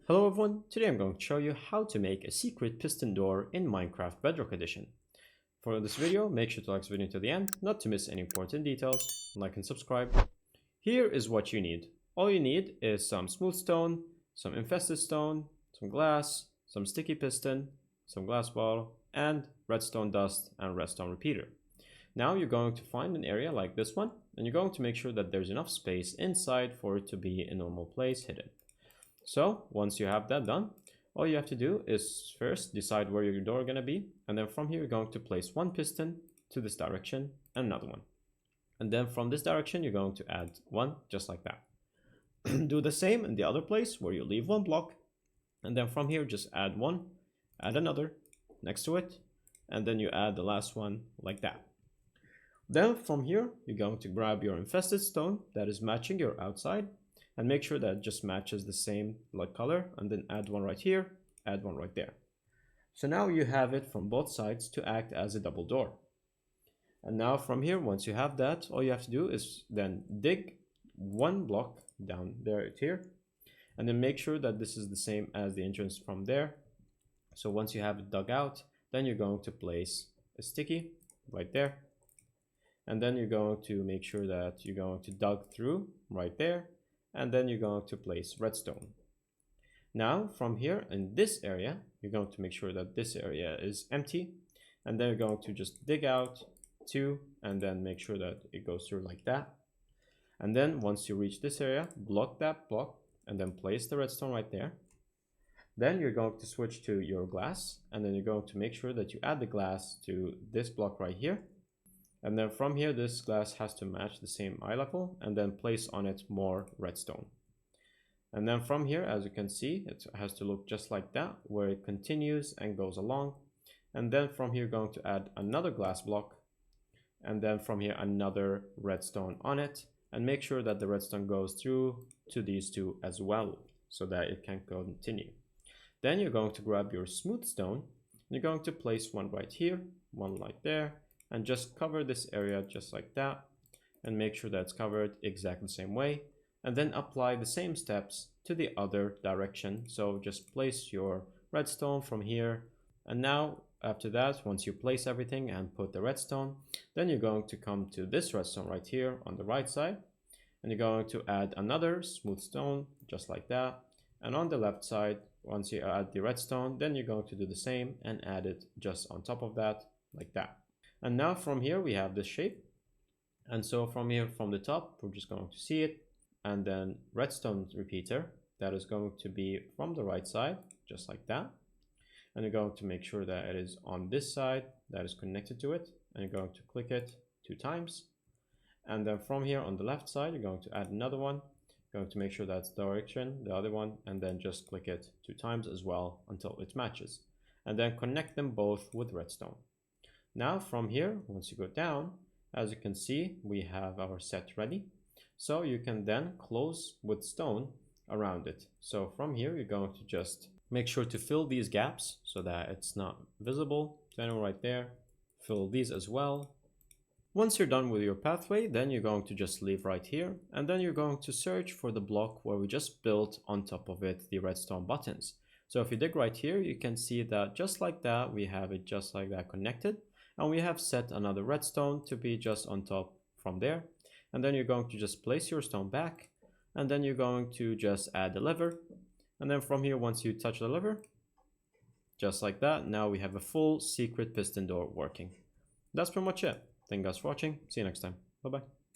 Hello everyone, today I'm going to show you how to make a secret piston door in Minecraft Bedrock Edition. For this video, make sure to like this video to the end, not to miss any important details, like and subscribe. Here is what you need. All you need is some smooth stone, some infested stone, some glass, some sticky piston, some glass bottle, and redstone dust and redstone repeater. Now you're going to find an area like this one, and you're going to make sure that there's enough space inside for it to be a normal place hidden. So once you have that done, all you have to do is first decide where your door is going to be, and then from here you're going to place one piston to this direction and another one, and then from this direction you're going to add one just like that. Do the same in the other place where you leave one block, and then from here just add one, add another next to it, and then you add the last one like that. Then from here you're going to grab your infested stone that is matching your outside, and make sure that it just matches the same like color, and then add one right here, add one right there. So now you have it from both sides to act as a double door. And now from here, once you have that, all you have to do is then dig one block down there here, and then make sure that this is the same as the entrance from there. So once you have it dug out, then you're going to place a sticky right there, and then you're going to make sure that you're going to dug through right there, and then you're going to place redstone. Now from here in this area, you're going to make sure that this area is empty, and then you're going to just dig out two, and then make sure that it goes through like that. And then once you reach this area, block that block, and then place the redstone right there. Then you're going to switch to your glass, and then you're going to make sure that you add the glass to this block right here. And then from here, this glass has to match the same eye level, and then place on it more redstone. And then from here, as you can see, it has to look just like that, where it continues and goes along. And then from here, going to add another glass block, and then from here, another redstone on it, and make sure that the redstone goes through to these two as well, so that it can continue. Then you're going to grab your smooth stone, and you're going to place one right here, one right there, and just cover this area just like that, and make sure that's covered exactly the same way, and then apply the same steps to the other direction. So just place your redstone from here, and now after that, once you place everything and put the redstone, then you're going to come to this redstone right here on the right side, and you're going to add another smooth stone just like that. And on the left side, once you add the redstone, then you're going to do the same and add it just on top of that like that. And now from here we have this shape, and so from here from the top we're just going to see it, and then redstone repeater that is going to be from the right side just like that, and you're going to make sure that it is on this side that is connected to it, and you're going to click it 2 times. And then from here on the left side you're going to add another one, going to make sure that's direction the other one, and then just click it 2 times as well until it matches, and then connect them both with redstone. Now from here, once you go down, as you can see, we have our set ready. So you can then close with stone around it. So from here, you're going to just make sure to fill these gaps so that it's not visible to anyone right there. Fill these as well. Once you're done with your pathway, then you're going to just leave right here, and then you're going to search for the block where we just built on top of it the redstone buttons. So if you dig right here, you can see that just like that, we have it just like that connected. And we have set another redstone to be just on top from there. And then you're going to just place your stone back, and then you're going to just add the lever. And then from here, once you touch the lever, just like that, now we have a full secret piston door working. That's pretty much it. Thank you guys for watching. See you next time. Bye bye.